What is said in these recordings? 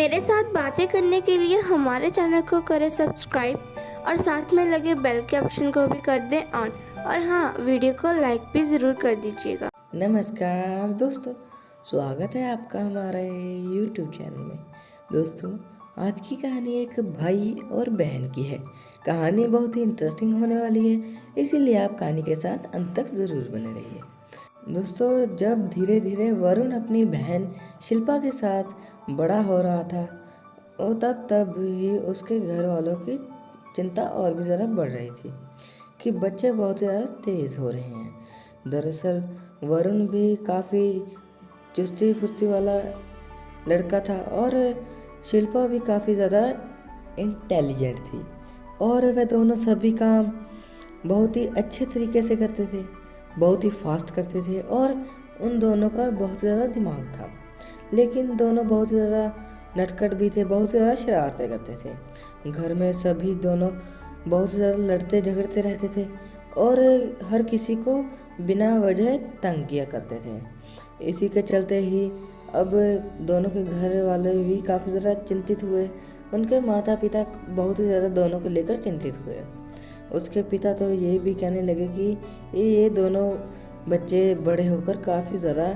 मेरे साथ बातें करने के लिए हमारे चैनल को करें सब्सक्राइब और साथ में लगे बेल के ऑप्शन को भी कर दें ऑन। और हाँ, वीडियो को लाइक भी ज़रूर कर दीजिएगा। नमस्कार दोस्तों, स्वागत है आपका हमारे YouTube चैनल में। दोस्तों, आज की कहानी एक भाई और बहन की है। कहानी बहुत ही इंटरेस्टिंग होने वाली है, इसीलिए आप कहानी के साथ अंत तक ज़रूर बने रहिए। दोस्तों, जब धीरे धीरे वरुण अपनी बहन शिल्पा के साथ बड़ा हो रहा था और तब ही उसके घर वालों की चिंता और भी ज़्यादा बढ़ रही थी कि बच्चे बहुत ज़्यादा तेज़ हो रहे हैं। दरअसल वरुण भी काफ़ी चुस्ती फुर्ती वाला लड़का था और शिल्पा भी काफ़ी ज़्यादा इंटेलिजेंट थी और वे दोनों सभी काम बहुत ही अच्छे तरीके से करते थे, बहुत ही फास्ट करते थे और उन दोनों का बहुत ज़्यादा दिमाग था। लेकिन दोनों बहुत ज़्यादा नटखट भी थे, बहुत ज़्यादा शरारतें करते थे। घर में सभी दोनों बहुत ज़्यादा लड़ते झगड़ते रहते थे और हर किसी को बिना वजह तंग किया करते थे। इसी के चलते ही अब दोनों के घर वाले भी काफ़ी ज़्यादा चिंतित हुए। उनके माता पिता बहुत ही ज़्यादा दोनों को लेकर चिंतित हुए। उसके पिता तो ये भी कहने लगे कि ये दोनों बच्चे बड़े होकर काफ़ी ज़्यादा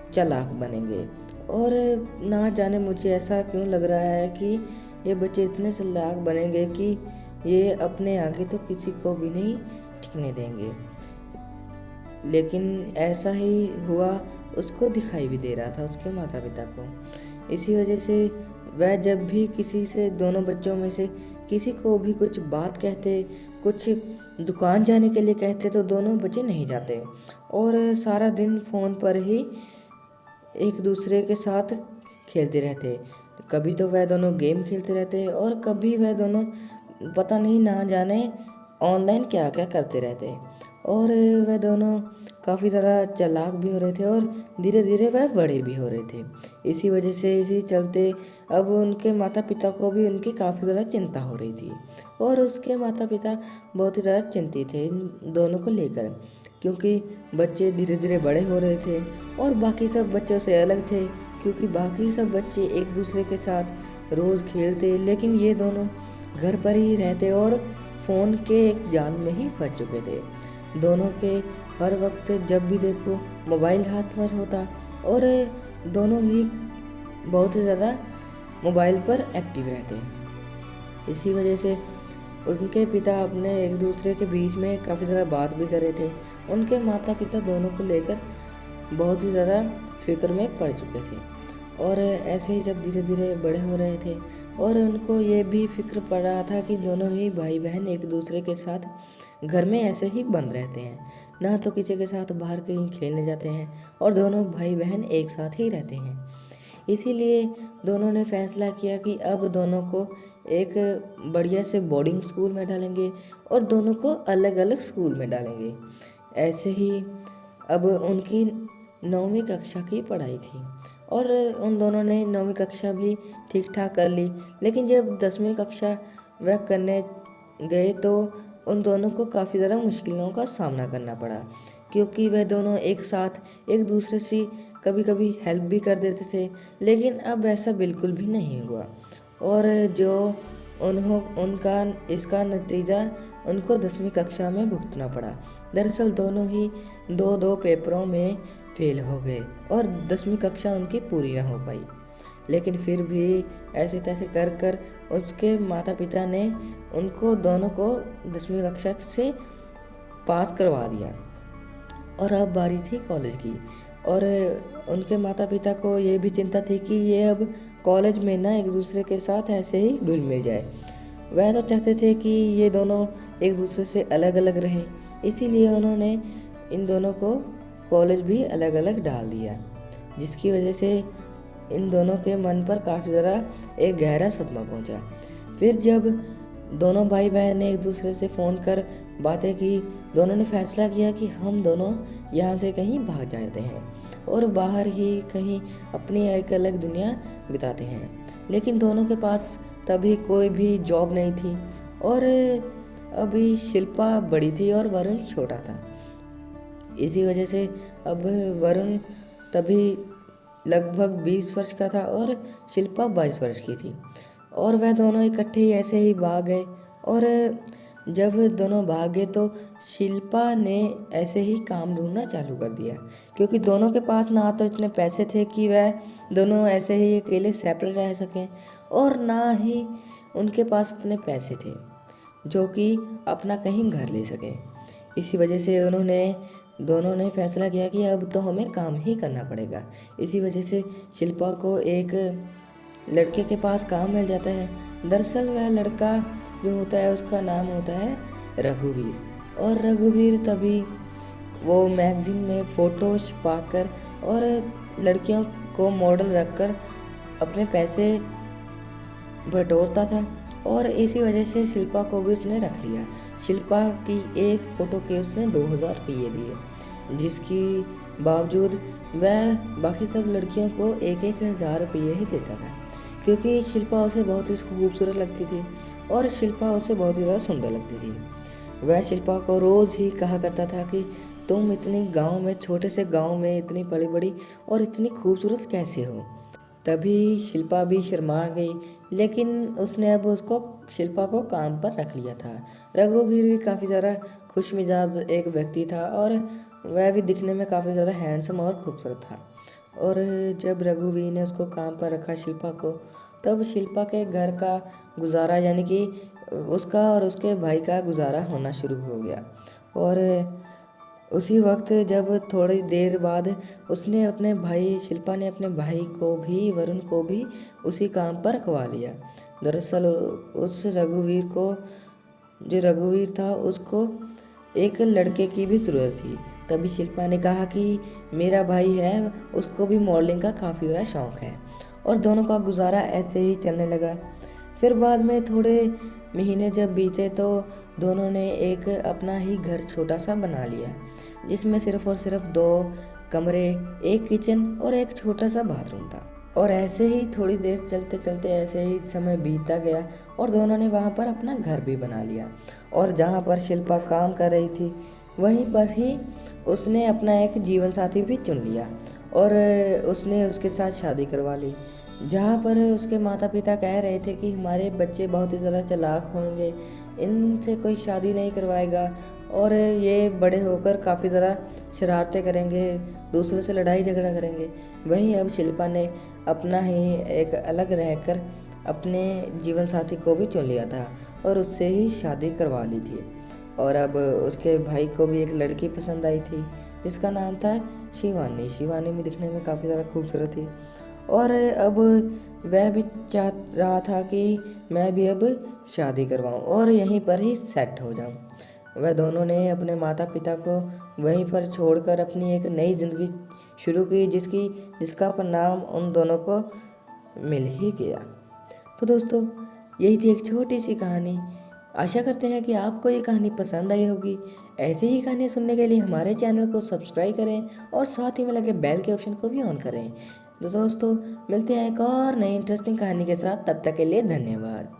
चालाक बनेंगे और ना जाने मुझे ऐसा क्यों लग रहा है कि ये बच्चे इतने चालाक बनेंगे कि ये अपने आगे तो किसी को भी नहीं टिकने देंगे। लेकिन ऐसा ही हुआ, उसको दिखाई भी दे रहा था उसके माता पिता को। इसी वजह से वह जब भी किसी से, दोनों बच्चों में से किसी को भी कुछ बात कहते, कुछ दुकान जाने के लिए कहते, तो दोनों बच्चे नहीं जाते और सारा दिन फ़ोन पर ही एक दूसरे के साथ खेलते रहते। कभी तो वह दोनों गेम खेलते रहते और कभी वह दोनों पता नहीं ना जाने ऑनलाइन क्या क्या करते रहते और वह दोनों काफ़ी ज़्यादा चालाक भी हो रहे थे और धीरे धीरे वह बड़े भी हो रहे थे। इसी वजह से इसी चलते अब उनके माता पिता को भी उनकी काफ़ी ज़्यादा चिंता हो रही थी और उसके माता पिता बहुत ही ज़्यादा चिंतित थे इन दोनों को लेकर, क्योंकि बच्चे धीरे धीरे बड़े हो रहे थे और बाकी सब बच्चों से अलग थे, क्योंकि बाकी सब बच्चे एक दूसरे के साथ रोज़ खेलते, लेकिन ये दोनों घर पर ही रहते और फ़ोन के एक जाल में ही फंस चुके थे। दोनों के हर वक्त जब भी देखो मोबाइल हाथ में होता और दोनों ही बहुत ही ज़्यादा मोबाइल पर एक्टिव रहते। इसी वजह से उनके पिता अपने एक दूसरे के बीच में काफ़ी ज़्यादा बात भी कर रहे थे। उनके माता पिता दोनों को लेकर बहुत ही ज़्यादा फिक्र में पड़ चुके थे और ऐसे ही जब धीरे धीरे बड़े हो रहे थे और उनको ये भी फिक्र पड़ रहा था कि दोनों ही भाई बहन एक दूसरे के साथ घर में ऐसे ही बंद रहते हैं, ना तो किसी के साथ बाहर कहीं खेलने जाते हैं और दोनों भाई बहन एक साथ ही रहते हैं। इसीलिए दोनों ने फैसला किया कि अब दोनों को एक बढ़िया से बोर्डिंग स्कूल में डालेंगे और दोनों को अलग अलग स्कूल में डालेंगे। ऐसे ही अब उनकी 9वीं कक्षा की पढ़ाई थी और उन दोनों ने 9वीं कक्षा भी ठीक ठाक कर ली। लेकिन जब 10वीं कक्षा वह करने गए तो उन दोनों को काफ़ी ज़्यादा मुश्किलों का सामना करना पड़ा, क्योंकि वह दोनों एक साथ एक दूसरे से कभी कभी हेल्प भी कर देते थे। लेकिन अब ऐसा बिल्कुल भी नहीं हुआ और जो उनका इसका नतीजा उनको 10वीं कक्षा में भुगतना पड़ा। दरअसल दोनों ही दो पेपरों में फेल हो गए और 10वीं कक्षा उनकी पूरी ना हो पाई। लेकिन फिर भी ऐसे तैसे कर कर उसके माता पिता ने उनको दोनों को 10वीं कक्षा से पास करवा दिया और अब बारी थी कॉलेज की। और उनके माता पिता को ये भी चिंता थी कि ये अब कॉलेज में ना एक दूसरे के साथ ऐसे ही घुल मिल जाए। वह तो चाहते थे कि ये दोनों एक दूसरे से अलग अलग रहें, इसीलिए उन्होंने इन दोनों को कॉलेज भी अलग अलग डाल दिया, जिसकी वजह से इन दोनों के मन पर काफ़ी ज़्यादा एक गहरा सदमा पहुंचा। फिर जब दोनों भाई बहन ने एक दूसरे से फ़ोन कर बातें की, दोनों ने फैसला किया कि हम दोनों यहाँ से कहीं भाग जाते हैं और बाहर ही कहीं अपनी एक अलग दुनिया बिताते हैं। लेकिन दोनों के पास तभी कोई भी जॉब नहीं थी और अभी शिल्पा बड़ी थी और वरुण छोटा था। इसी वजह से अब वरुण तभी लगभग 20 वर्ष का था और शिल्पा 22 वर्ष की थी। और वह दोनों इकट्ठे ही ऐसे ही भाग गए। और जब दोनों भागे तो शिल्पा ने ऐसे ही काम ढूंढना चालू कर दिया, क्योंकि दोनों के पास ना तो इतने पैसे थे कि वह दोनों ऐसे ही अकेले सेपरेट रह सकें, और ना ही उनके पास इतने पैसे थे जो कि अपना कहीं घर ले सके। इसी वजह से दोनों ने फैसला किया कि अब तो हमें काम ही करना पड़ेगा। इसी वजह से शिल्पा को एक लड़के के पास काम मिल जाता है। दरअसल वह लड़का जो होता है उसका नाम होता है रघुवीर। और रघुवीर तभी वो मैगजीन में फ़ोटो छुपाकर और लड़कियों को मॉडल रखकर अपने पैसे बटोरता था। और इसी वजह से शिल्पा को भी उसने रख लिया। शिल्पा की एक फ़ोटो के उसने 2000 रुपये दिए, जिसकी बावजूद वह बाकी सब लड़कियों को 1,000 रुपये ही देता था, क्योंकि शिल्पा उसे बहुत ही खूबसूरत लगती थी और शिल्पा उसे बहुत ही ज़्यादा सुंदर लगती थी। वह शिल्पा को रोज़ ही कहा करता था कि तुम इतनी गांव में, छोटे से गांव में इतनी बड़ी बड़ी और इतनी खूबसूरत कैसे हो। तभी शिल्पा भी शर्मा गई, लेकिन उसने अब शिल्पा को काम पर रख लिया था। रघुवीर भी काफ़ी ज़्यादा खुश मिजाज एक व्यक्ति था और वह भी दिखने में काफ़ी ज़्यादा हैंडसम और खूबसूरत था। और जब रघुवीर ने उसको काम पर रखा शिल्पा को, तब शिल्पा के घर का गुजारा, यानी कि उसका और उसके भाई का गुजारा होना शुरू हो गया। और उसी वक्त जब थोड़ी देर बाद शिल्पा ने अपने भाई को भी, वरुण को भी उसी काम पर रखवा लिया। दरअसल जो रघुवीर था उसको एक लड़के की भी ज़रूरत थी। तभी शिल्पा ने कहा कि मेरा भाई है, उसको भी मॉडलिंग का काफ़ी ज़्यादा शौक़ है। और दोनों का गुजारा ऐसे ही चलने लगा। फिर बाद में थोड़े महीने जब बीते तो दोनों ने एक अपना ही घर छोटा सा बना लिया, जिसमें सिर्फ और सिर्फ 2 कमरे, एक किचन और एक छोटा सा बाथरूम था। और ऐसे ही थोड़ी देर चलते चलते ऐसे ही समय बीतता गया और दोनों ने वहाँ पर अपना घर भी बना लिया। और जहाँ पर शिल्पा काम कर रही थी वहीं पर ही उसने अपना एक जीवन साथी भी चुन लिया और उसने उसके साथ शादी करवा ली। जहाँ पर उसके माता पिता कह रहे थे कि हमारे बच्चे बहुत ही ज़्यादा चालाक होंगे, इनसे कोई शादी नहीं करवाएगा और ये बड़े होकर काफ़ी ज़्यादा शरारतें करेंगे, दूसरों से लड़ाई झगड़ा करेंगे। वहीं अब शिल्पा ने अपना ही एक अलग रहकर अपने जीवन साथी को भी चुन लिया था और उससे ही शादी करवा ली थी। और अब उसके भाई को भी एक लड़की पसंद आई थी, जिसका नाम था शिवानी। शिवानी भी दिखने में काफ़ी ज़्यादा खूबसूरत थी और अब वह भी चाह रहा था कि मैं भी अब शादी करवाऊं और यहीं पर ही सेट हो जाऊं। वह दोनों ने अपने माता पिता को वहीं पर छोड़कर अपनी एक नई ज़िंदगी शुरू की, जिसका परिणाम उन दोनों को मिल ही गया। तो दोस्तों, यही थी एक छोटी सी कहानी। आशा करते हैं कि आपको ये कहानी पसंद आई होगी। ऐसी ही कहानियाँ सुनने के लिए हमारे चैनल को सब्सक्राइब करें और साथ ही में लगे बेल के ऑप्शन को भी ऑन करें। तो दोस्तों, मिलते हैं एक और नई इंटरेस्टिंग कहानी के साथ। तब तक के लिए धन्यवाद।